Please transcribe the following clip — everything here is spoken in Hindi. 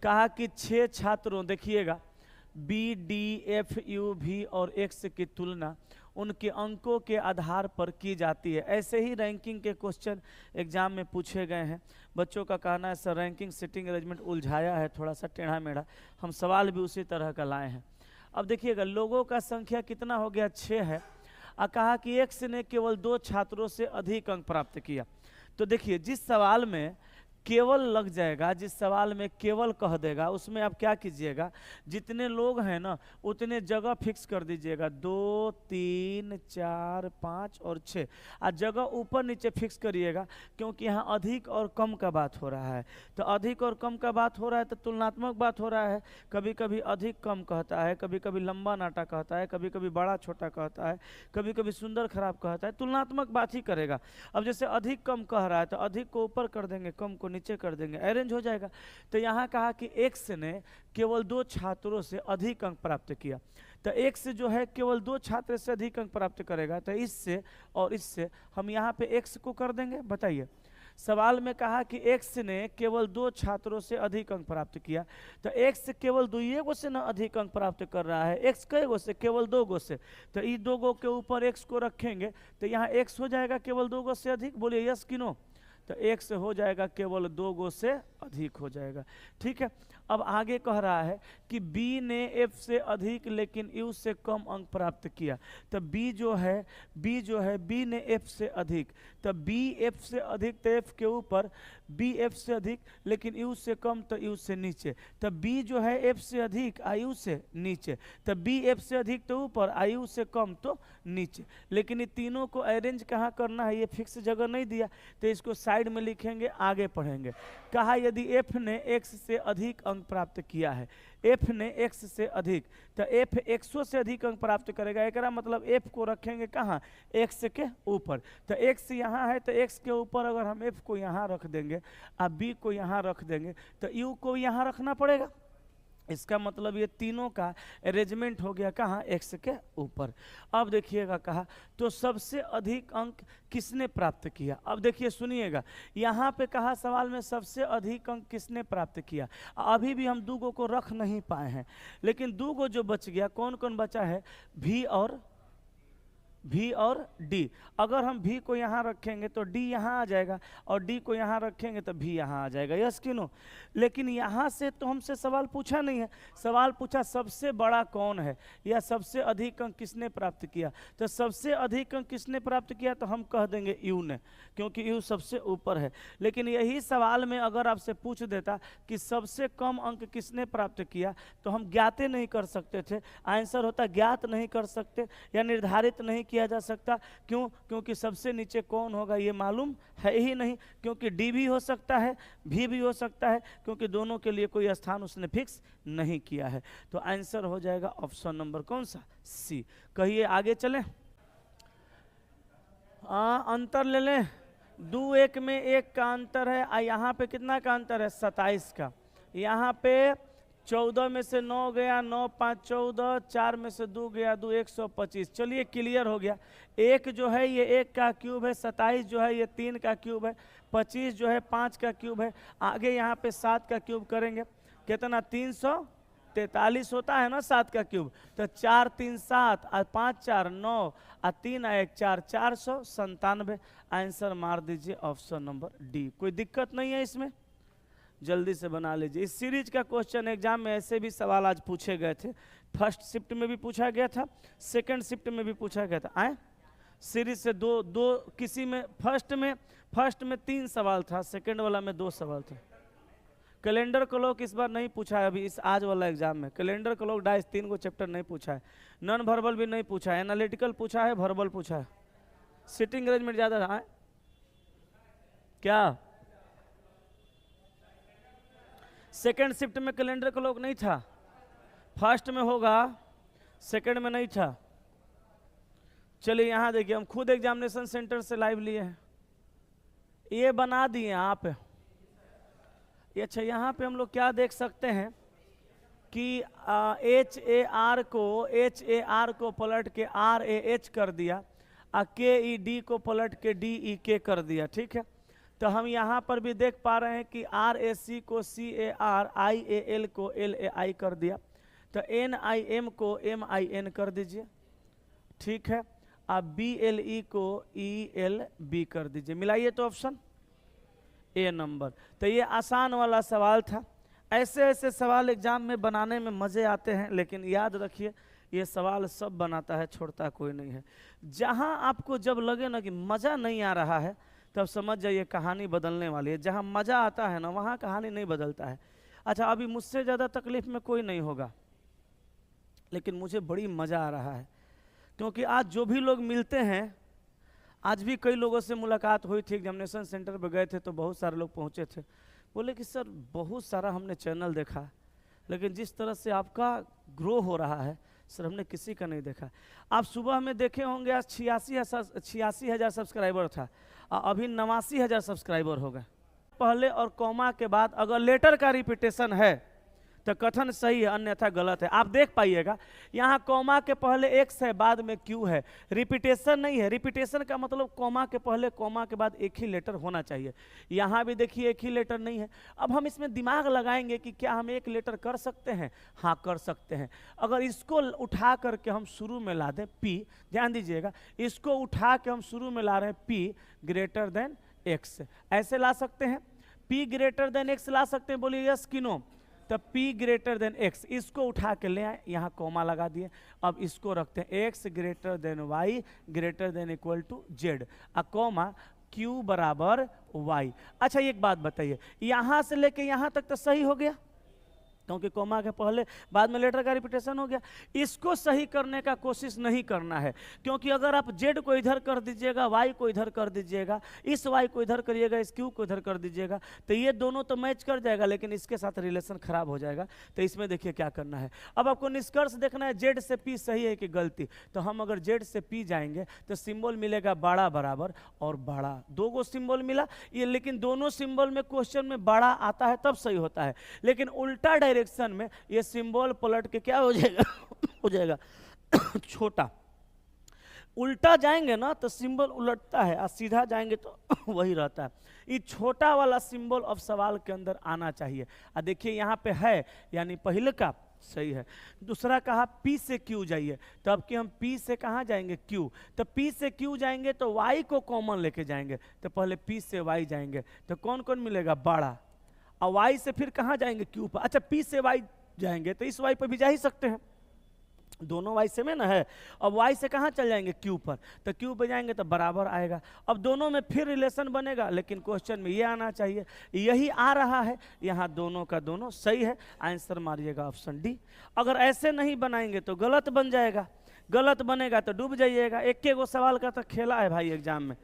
कहा कि 6 छात्रों, देखिएगा, बी, डी, एफ, यू, भी और एक्स की तुलना उनके अंकों के आधार पर की जाती है। ऐसे ही रैंकिंग के क्वेश्चन एग्जाम में पूछे गए हैं। बच्चों का कहना है सर रैंकिंग सिटिंग अरेंजमेंट उलझाया है, थोड़ा सा टेढ़ा मेढ़ा, हम सवाल भी उसी तरह का लाए हैं। अब देखिएगा, लोगों का संख्या कितना हो गया, 6 है, और कहा कि एक्स ने केवल 2 छात्रों से अधिक अंक प्राप्त किया। तो देखिए, जिस सवाल में केवल लग जाएगा, जिस सवाल में केवल कह देगा, उसमें आप क्या कीजिएगा, जितने लोग हैं ना उतने जगह फिक्स कर दीजिएगा, 2, 3, 4, 5 और 6, और जगह ऊपर नीचे फिक्स करिएगा, क्योंकि यहाँ अधिक और कम का बात हो रहा है। तो अधिक और कम का बात हो रहा है तो तुलनात्मक बात हो रहा है, कभी कभी अधिक कम कहता है, कभी कभी लंबा नाटा कहता है, कभी कभी बड़ा छोटा कहता है, कभी कभी सुंदर खराब कहता है, तुलनात्मक बात ही करेगा। अब जैसे अधिक कम कह रहा है तो अधिक को ऊपर कर देंगे, कम को नीचे कर देंगे, अरेंज हो जाएगा। तो यहाँ कहा कि एक्स ने केवल 2 छात्रों से अधिक अंक प्राप्त किया, तो एक्स जो है केवल 2 छात्र से अधिक अंक प्राप्त करेगा, तो इससे और इससे हम यहाँ पे एक्स को कर देंगे। बताइए, सवाल में कहा कि एक्स ने केवल 2 छात्रों से अधिक अंक प्राप्त किया, तो एक्स केवल 2 गो से ना अधिक अंक प्राप्त कर रहा है, एक्स कई गो से, केवल 2 गो से, तो ये 2 गो के ऊपर एक्स को रखेंगे तो यहाँ एक्स हो जाएगा केवल 2 गो से अधिक। बोलिए यस कि नो? तो एक्स हो जाएगा केवल 2 गो से अधिक हो जाएगा। ठीक है, अब आगे कह रहा है कि बी ने एफ से अधिक लेकिन यू से कम अंक प्राप्त किया, तो बी जो है बी ने एफ से अधिक, तो बी एफ से अधिक तो एफ के ऊपर, बी एफ से अधिक लेकिन यू से कम तो यू से नीचे, तो बी जो है एफ से अधिक आयु से नीचे, तो बी एफ से अधिक तो ऊपर, आयु से कम तो नीचे। लेकिन ये तीनों को अरेंज कहाँ करना है, ये फिक्स जगह नहीं दिया, तो इसको साइड में लिखेंगे, आगे पढ़ेंगे। कहा यदि एफ ने एक्स से अधिक अंक प्राप्त किया है, एफ ने एक्स से अधिक, तो एफ एक्सो से अधिक अंक प्राप्त करेगा, एक मतलब एफ को रखेंगे कहाँ, एक्स के ऊपर, तो एक्स यहाँ है तो एक्स के ऊपर अगर हम एफ को यहाँ रख देंगे और बी को यहाँ रख देंगे तो यू को यहाँ रखना पड़ेगा। इसका मतलब ये तीनों का अरेंजमेंट हो गया कहाँ, एक्स के ऊपर। अब देखिएगा, कहा तो सबसे अधिक अंक किसने प्राप्त किया। अब देखिए सुनिएगा, यहाँ पे कहा सवाल में सबसे अधिक अंक किसने प्राप्त किया। अभी भी हम 2 गो को रख नहीं पाए हैं, लेकिन 2 गो जो बच गया, कौन कौन बचा है, भी और डी। अगर हम भी को यहाँ रखेंगे तो डी यहाँ आ जाएगा, और डी को यहाँ रखेंगे तो भी यहाँ आ जाएगा, यस कि नो? लेकिन यहाँ से तो हमसे सवाल पूछा नहीं है, सवाल पूछा सबसे बड़ा कौन है या सबसे अधिक अंक किसने प्राप्त किया। तो सबसे अधिक अंक किसने प्राप्त किया तो हम कह देंगे यू ने, क्योंकि यू सबसे ऊपर है। लेकिन यही सवाल में अगर आपसे पूछ देता कि सबसे कम अंक किसने प्राप्त किया, तो हम ज्ञाते नहीं कर सकते थे, आंसर होता ज्ञात नहीं कर सकते या निर्धारित नहीं किया जा सकता। क्यों? क्योंकि सबसे नीचे कौन होगा ये मालूम है ही नहीं, क्योंकि डी भी हो सकता है, भी हो सकता है, क्योंकि दोनों के लिए कोई स्थान उसने फिक्स नहीं किया है। तो आंसर हो जाएगा ऑप्शन नंबर कौन सा, सी। कहिए आगे चलें। अंतर ले लें, 2 1 में 1 का अंतर है, यहाँ पे कितना का अंतर है, 27 का। यहाँ पे 14 में से 9 गया, 9 5 14, 4 में से 2 गया 2, 125। चलिए क्लियर हो गया। 1 जो है ये 1 का क्यूब है, 27 जो है ये 3 का क्यूब है, 25 जो है 5 का क्यूब है। आगे यहाँ पे 7 का क्यूब करेंगे, कितना 343 होता है ना 7 का क्यूब। तो 4 3 7 और 5 4 9 और 3 1 4, 497। आंसर मार दीजिए ऑप्शन नंबर डी। कोई दिक्कत नहीं है इसमें, जल्दी से बना लीजिए। इस सीरीज का क्वेश्चन एग्जाम में ऐसे भी सवाल आज पूछे गए थे, फर्स्ट शिफ्ट में भी पूछा गया था, सेकंड शिफ्ट में भी पूछा गया था। आए सीरीज से दो किसी में फर्स्ट में 3 सवाल था, सेकंड वाला में 2 सवाल था। कैलेंडर क्लॉक इस बार नहीं पूछा है अभी, इस आज वाला एग्जाम में कैलेंडर क्लॉक डाइस 3 गो चैप्टर नहीं पूछा है, नॉन वर्बल भी नहीं पूछा है, एनालिटिकल पूछा है, वर्बल पूछा है, सिटिंग अरेंजमेंट ज्यादा था। क्या सेकेंड शिफ्ट में कैलेंडर क्लॉक नहीं था, फर्स्ट में होगा, सेकेंड में नहीं था। चलिए यहाँ देखिए, हम खुद एग्जामिनेशन सेंटर से लाइव लिए हैं, ये बना दिए आप ये। अच्छा, यहाँ पे हम लोग क्या देख सकते हैं कि HAR को पलट के RAH कर दिया, और KED को पलट के DEK कर दिया। ठीक है, तो हम यहाँ पर भी देख पा रहे हैं कि RAC को CAR, IAL को LAI कर दिया, तो NIM को MIN कर दीजिए, ठीक है। अब BLE को ELB कर दीजिए, मिलाइए तो ऑप्शन ए नंबर। तो ये आसान वाला सवाल था। ऐसे ऐसे सवाल एग्जाम में बनाने में मज़े आते हैं, लेकिन याद रखिए ये सवाल सब बनाता है, छोड़ता कोई नहीं है। जहाँ आपको जब लगे ना कि मज़ा नहीं आ रहा है, तब समझ जाइए कहानी बदलने वाली है। जहाँ मज़ा आता है ना, वहाँ कहानी नहीं बदलता है। अच्छा, अभी मुझसे ज़्यादा तकलीफ में कोई नहीं होगा, लेकिन मुझे बड़ी मज़ा आ रहा है, क्योंकि आज जो भी लोग मिलते हैं, आज भी कई लोगों से मुलाकात हुई थी। एग्जामिनेशन सेंटर पर गए थे तो बहुत सारे लोग पहुँचे थे, बोले कि सर बहुत सारा हमने चैनल देखा, लेकिन जिस तरह से आपका ग्रो हो रहा है सर, हमने किसी का नहीं देखा। आप सुबह में देखे होंगे आज 86,000 सब्सक्राइबर था, अभी 89,000 सब्सक्राइबर हो गए। पहले और कॉमा के बाद अगर लेटर का रिपीटेशन है तो कथन सही है, अन्यथा गलत है। आप देख पाइएगा यहाँ कॉमा के पहले एक्स है, बाद में क्यू है, रिपीटेशन नहीं है। रिपीटेशन का मतलब कॉमा के पहले कॉमा के बाद एक ही लेटर होना चाहिए। यहाँ भी देखिए एक ही लेटर नहीं है। अब हम इसमें दिमाग लगाएंगे कि क्या हम एक लेटर कर सकते हैं? हाँ, कर सकते हैं। अगर इसको उठा करके हम शुरू में ला दें P, ध्यान दीजिएगा, इसको उठा के हम शुरू में ला रहे हैं P ग्रेटर देन एक्स, ऐसे ला सकते हैं। P ग्रेटर देन एक्स ला सकते हैं, बोलिए यस कि नो? तो P ग्रेटर देन एक्स, इसको उठा के ले आए, यहाँ कॉमा लगा दिए। अब इसको रखते हैं x greater than y greater than equal to z, comma Q बराबर वाई। अच्छा, एक बात बताइए, यहाँ से लेके यहाँ तक तो सही हो गया, क्योंकि कॉमा के पहले बाद में लेटर का रिपीटेशन हो गया। इसको सही करने का कोशिश नहीं करना है, क्योंकि अगर आप जेड को इधर कर दीजिएगा, वाई को इधर कर दीजिएगा, इस वाई को इधर करिएगा, इस क्यू को इधर कर दीजिएगा, तो ये दोनों तो मैच कर जाएगा, लेकिन इसके साथ रिलेशन खराब हो जाएगा। तो इसमें देखिए क्या करना है। अब आपको निष्कर्ष देखना है, जेड से पी सही है कि गलती। तो हम अगर जेड से पी जाएंगे तो सिंबल मिलेगा बड़ा बराबर और बड़ा, दो गो सिंबल मिला ये, लेकिन दोनों सिंबल में क्वेश्चन में बड़ा आता है तब सही होता है, लेकिन उल्टा डायरेक्शन में ये सिंबल पलट के क्या हो जाएगा हो जाएगा छोटा। उल्टा जाएंगे ना तो सिंबल उलटता है, और सीधा जाएंगे तो वही रहता है। ये छोटा वाला सिंबल अब सवाल के अंदर आना चाहिए। देखिए यहाँ पे है, यानी पहले का सही है। दूसरा कहा P से Q जाइए, तो अब कि हम P से कहाँ जाएंगे? Q। तो P से Q जाएंगे तो Y को कॉमन लेके जाएंगे, तो पहले P से Y जाएंगे, तो कौन कौन मिलेगा? बड़ा। और Y से फिर कहाँ जाएंगे? Q पर। अच्छा, P से Y जाएंगे तो इस Y पर भी जा ही सकते हैं, दोनों Y से में ना है। अब Y से कहाँ चल जाएंगे? Q पर, तो Q पे जाएंगे तो बराबर आएगा। अब दोनों में फिर रिलेशन बनेगा, लेकिन क्वेश्चन में ये आना चाहिए, यही आ रहा है। यहाँ दोनों का दोनों सही है, आंसर मारिएगा ऑप्शन डी। अगर ऐसे नहीं बनाएंगे तो गलत बन जाएगा, गलत बनेगा तो डूब जाइएगा। एक गो सवाल का तो खेला है भाई एग्जाम में।